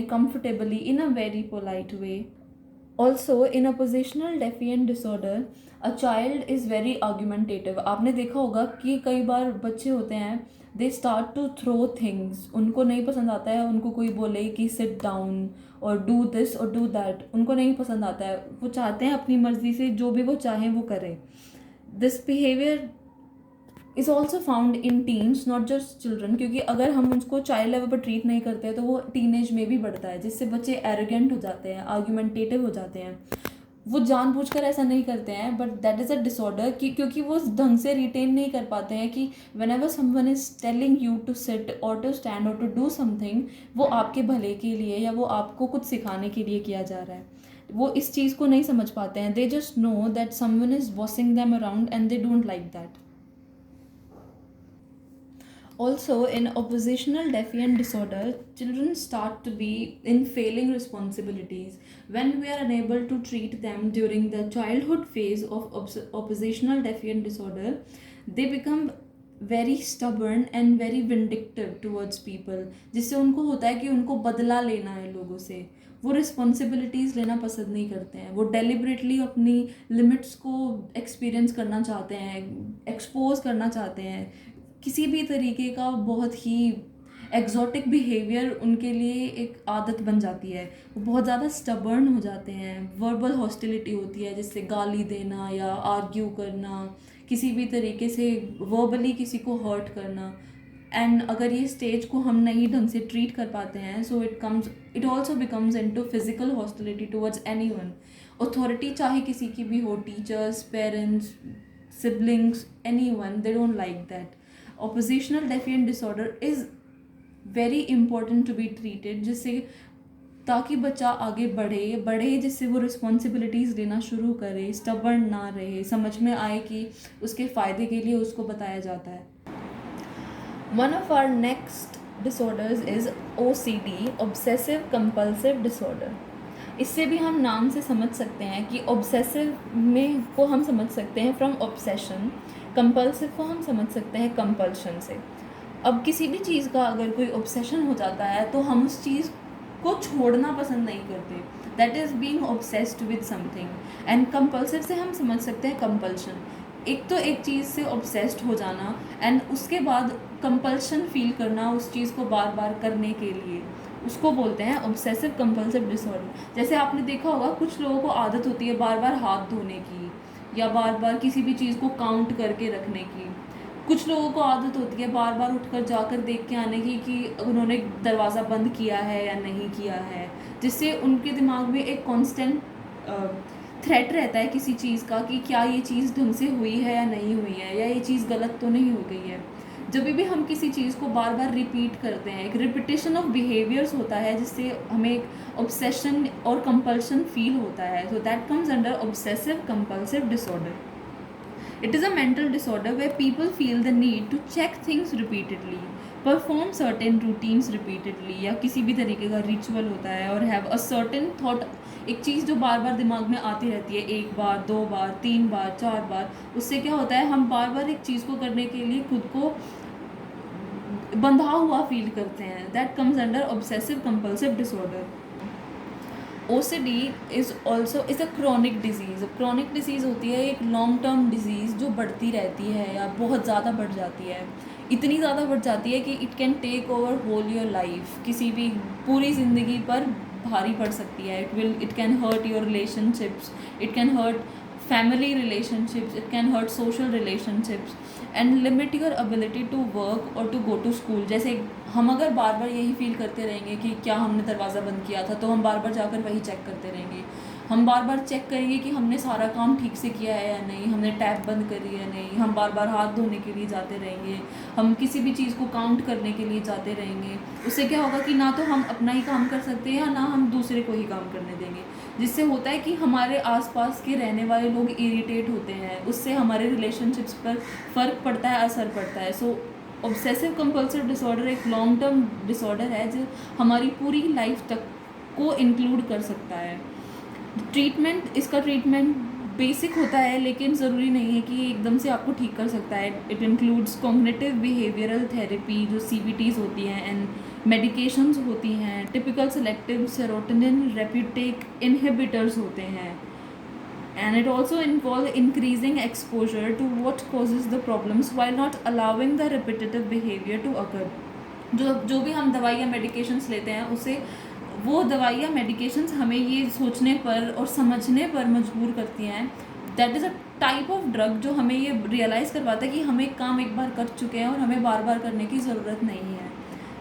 comfortably in a very polite way. Also, in a positional defiant disorder, a child is very argumentative. आपने देखा होगा कि कई बार बच्चे होते हैं, they start to throw things. उनको नहीं पसंद आता है उनको कोई बोले कि sit down और do this और do that. उनको नहीं पसंद आता है, वो चाहते हैं अपनी मर्जी से जो भी वो चाहें वो करें. This behavior is also found in teens, not just children, क्योंकि अगर हम उसको चाइल्ड लेवल पर ट्रीट नहीं करते हैं तो वो टीनेज में भी बढ़ता है, जिससे बच्चे एरोगेंट हो जाते हैं, आर्गूमेंटेटिव हो जाते हैं. वो जानबूझकर ऐसा नहीं करते हैं, but that is a disorder क्योंकि वो ढंग से रिटेन नहीं कर पाते हैं कि whenever someone is telling you to sit or to stand or to do something, वो आपके भले के लिए या वो आपको कुछ सिखाने के लिए किया जा रहा है. वो इस चीज़ को नहीं समझ पाते हैं. They just know that someone is bossing them around and they don't like that. Also, in oppositional defiant disorder, children start to be in failing responsibilities. When we are unable to treat them during the childhood phase of oppositional defiant disorder, they become very stubborn and very vindictive towards people. जिससे उनको होता है कि उनको बदला लेना है लोगों से. वो रिस्पॉन्सिबिलिटीज़ लेना पसंद नहीं करते हैं. वो डेलिबरेटली अपनी लिमिट्स को एक्सपीरियंस करना चाहते हैं, एक्सपोज करना चाहते हैं. किसी भी तरीके का बहुत ही एग्जॉटिक बिहेवियर उनके लिए एक आदत बन जाती है. वो बहुत ज़्यादा स्टबर्न हो जाते हैं. वर्बल हॉस्टिलिटी होती है, जिससे गाली देना या आर्ग्यू करना, किसी भी तरीके से वर्बली किसी को हर्ट करना. एंड अगर ये स्टेज को हम नहीं ढंग से ट्रीट कर पाते हैं, so it also becomes into physical hostility towards anyone. Authority चाहे किसी की भी हो, teachers, parents, siblings, anyone, they don't like that. Oppositional defiant disorder is very important to be treated, जिससे ताकि बच्चा आगे बढ़े जिससे वो रिस्पॉन्सिबिलिटीज़ लेना शुरू करे, स्टबर्न ना रहे, समझ में आए कि उसके फ़ायदे के लिए उसको बताया जाता है. One of our next disorders is OCD, obsessive compulsive disorder. इससे भी हम नाम से समझ सकते हैं कि ऑब्सेसिव में को हम समझ सकते हैं फ्रॉम ऑब्सेशन, कंपल्सिव को हम समझ सकते हैं कंपल्शन से. अब किसी भी चीज़ का अगर कोई ऑब्सेशन हो जाता है तो हम उस चीज़ को छोड़ना पसंद नहीं करते. That is being obsessed with something. And compulsive से हम समझ सकते हैं कंपल्शन. एक तो एक चीज़ से ऑब्सेस्ड हो जाना एंड उसके बाद कंपल्शन फील करना उस चीज़ को बार बार करने के लिए, उसको बोलते हैं ऑब्सेसिव कंपल्सिव डिसऑर्डर. जैसे आपने देखा होगा कुछ लोगों को आदत होती है बार बार हाथ धोने की या बार बार किसी भी चीज़ को काउंट करके रखने की. कुछ लोगों को आदत होती है बार बार उठकर जाकर देख के आने की कि उन्होंने दरवाज़ा बंद किया है या नहीं किया है, जिससे उनके दिमाग में एक कांस्टेंट थ्रेट रहता है किसी चीज़ का कि क्या ये चीज़ ढंग से हुई है या नहीं हुई है, या ये चीज़ गलत तो नहीं हो गई है. जब भी हम किसी चीज़ को बार बार रिपीट करते हैं, एक रिपीटेशन ऑफ बिहेवियर्स होता है जिससे हमें एक ऑब्सेशन और कंपल्शन फील होता है. So that comes under obsessive compulsive disorder. It is a mental disorder where people feel the need to check things repeatedly, perform certain routines repeatedly, या किसी भी तरीके का रिचुअल होता है, और have a certain thought, एक चीज़ जो बार बार दिमाग में आती रहती है, एक बार, दो बार, तीन बार, चार बार. उससे क्या होता है, हम बार बार एक चीज़ को करने के लिए खुद को बंधा हुआ फील करते हैं. That comes under obsessive compulsive disorder. OCD is a chronic disease. Chronic disease होती है एक लॉन्ग टर्म डिजीज़ जो बढ़ती रहती है या बहुत ज़्यादा बढ़ जाती है. इतनी ज़्यादा बढ़ जाती है कि it can take over whole your life. किसी भी पूरी ज़िंदगी पर भारी पड़ सकती है. It can hurt your relationships, it can hurt family relationships, it can hurt social relationships and limit your ability to work or to go to school. जैसे हम अगर बार बार यही फील करते रहेंगे कि क्या हमने दरवाज़ा बंद किया था, तो हम बार बार जाकर वही चेक करते रहेंगे. हम बार बार चेक करेंगे कि हमने सारा काम ठीक से किया है या नहीं, हमने टैप बंद करी है नहीं. हम बार बार हाथ धोने के लिए जाते रहेंगे, हम किसी भी चीज़ को काउंट करने के लिए जाते रहेंगे. उससे क्या होगा कि ना तो हम अपना ही काम कर सकते हैं या ना हम दूसरे को ही काम करने देंगे. जिससे होता है कि हमारे आसपास के रहने वाले लोग इरिटेट होते हैं, उससे हमारे रिलेशनशिप्स पर फ़र्क पड़ता है, असर पड़ता है. सो ऑब्सेसिव कंपल्सिव डिसऑर्डर एक लॉन्ग टर्म डिसऑर्डर है जो हमारी पूरी लाइफ तक को इंक्लूड कर सकता है. इसका ट्रीटमेंट बेसिक होता है, लेकिन ज़रूरी नहीं है कि एकदम से आपको ठीक कर सकता है. It includes cognitive behavioural therapy जो CBTs होती हैं, एंड मेडिकेशंस होती हैं, टिपिकल सेलेक्टिव सेरोटोनिन रेप्यूटेक इनहिबिटर्स होते हैं, and it also involves increasing exposure to what causes the problems while not allowing the repetitive behavior to occur. जो भी हम दवाई या मेडिकेशंस लेते हैं उससे वो दवाई या मेडिकेशंस हमें ये सोचने पर और समझने पर मजबूर करती हैं that is a type of drug जो हमें ये रियलाइज़ करवाता है कि हम एक काम एक बार कर चुके हैं और हमें बार बार करने की ज़रूरत नहीं है.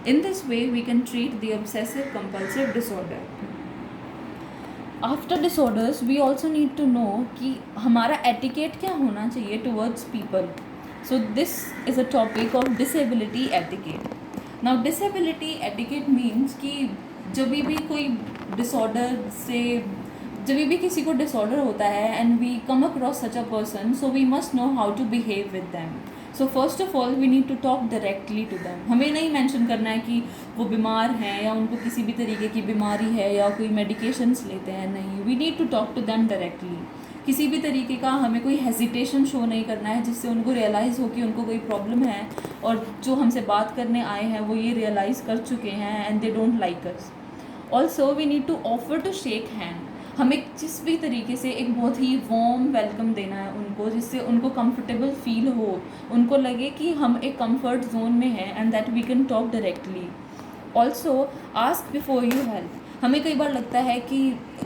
In this way we can treat the obsessive compulsive disorder. After disorders we also need to know कि हमारा एटिकेट क्या होना चाहिए towards people. So this is a topic of disability etiquette. Now disability etiquette means कि जब भी कोई disorder से जब भी किसी को डिसऑर्डर होता है and we come across such a person, so we must know how to behave with them. So first of all we need to talk directly to them. हमें नहीं मेंशन करना है कि वो बीमार हैं या उनको किसी भी तरीके की बीमारी है या कोई मेडिकेशंस लेते हैं. नहीं, we need to talk to them directly. किसी भी तरीके का हमें कोई हेजिटेशन शो नहीं करना है जिससे उनको रियलाइज़ हो कि उनको कोई प्रॉब्लम है और जो हमसे बात करने आए हैं वो ये रियलाइज़ कर चुके हैं and they don't like us. Also we need to offer to shake hand. हमें जिस भी तरीके से एक बहुत ही वार्म वेलकम देना है उनको, जिससे उनको कंफर्टेबल फील हो, उनको लगे कि हम एक कंफर्ट जोन में हैं and that we can talk directly. Also ask before you help. हमें कई बार लगता है कि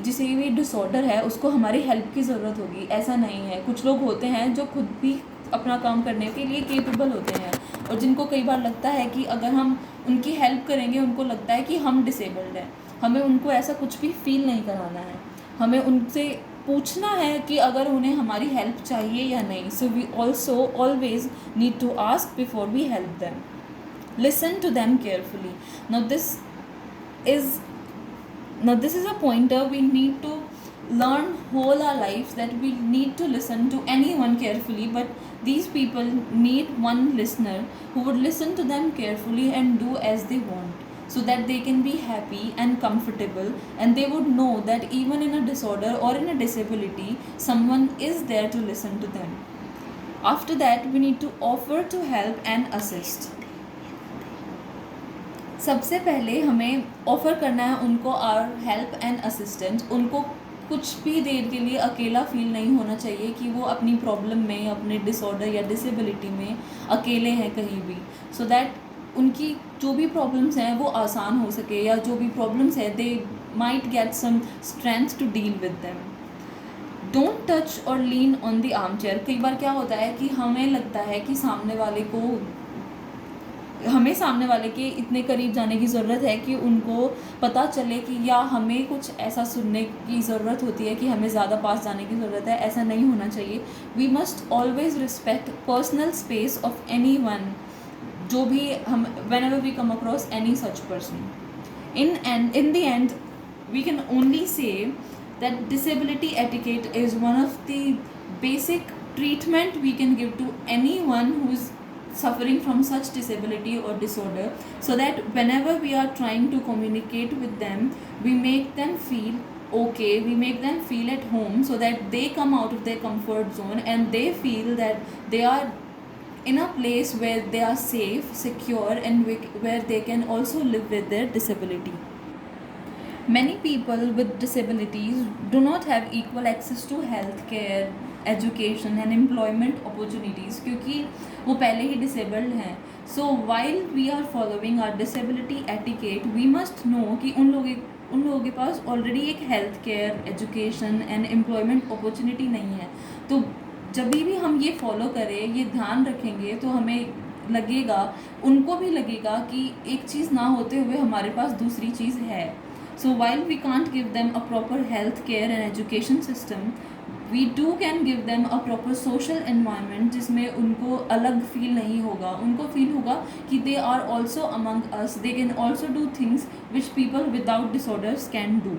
जिसे भी डिसऑर्डर है उसको हमारी हेल्प की ज़रूरत होगी. ऐसा नहीं है. कुछ लोग होते हैं जो खुद भी अपना काम करने के लिए केपेबल होते हैं और जिनको कई बार लगता है कि अगर हम उनकी हेल्प करेंगे उनको लगता है कि हम डिसेबल्ड हैं. हमें उनको ऐसा कुछ भी फील नहीं कराना है. हमें उनसे पूछना है कि अगर उन्हें हमारी हेल्प चाहिए या नहीं. So we also always need to ask before we help them. Listen to them carefully. Now this is a pointer we need to learn whole our lives, that we need to listen to anyone carefully, but these people need one listener who would listen to them carefully and do as they want, so that they can be happy and comfortable, and they would know that even in a disorder or in a disability someone is there to listen to them. After that we need to offer to help and assist. सबसे पहले हमें offer करना है उनको our help and assistance. उनको कुछ भी देर के लिए अकेला फील नहीं होना चाहिए कि वो अपनी प्रॉब्लम में, अपने डिसऑर्डर या डिसेबिलिटी में अकेले हैं कहीं भी, सो दैट उनकी जो भी प्रॉब्लम्स हैं वो आसान हो सके, या जो भी प्रॉब्लम्स है they might get some strength to deal with them. Don't touch or lean on the armchair. कई बार क्या होता है कि हमें लगता है कि हमें सामने वाले के इतने करीब जाने की ज़रूरत है कि उनको पता चले कि या हमें कुछ ऐसा सुनने की ज़रूरत होती है कि हमें ज़्यादा पास जाने की ज़रूरत है. ऐसा नहीं होना चाहिए. We must always respect personal space of anyone. जो भी हम whenever we come across any such person. In the end we can only say that disability etiquette is one of the basic treatment we can give to anyone who is suffering from such disability or disorder, so that whenever we are trying to communicate with them we make them feel okay, we make them feel at home, so that they come out of their comfort zone and they feel that they are in a place where they are safe, secure, and where they can also live with their disability. Many people with disabilities do not have equal access to health care, education and employment opportunities क्योंकि वो पहले ही disabled हैं. So while we are following our disability etiquette, we must know कि उन लोगों के पास already एक health care, education and employment opportunity नहीं है. तो जब भी हम ये फॉलो करें, ये ध्यान रखेंगे, तो हमें लगेगा, उनको भी लगेगा कि एक चीज़ ना होते हुए हमारे पास दूसरी चीज़ है. So while we can't give them a proper health care and education system, we do can give them a proper social environment जिसमें उनको अलग फील नहीं होगा. उनको फील होगा कि they are also among us, they can also do things which people without disorders can do.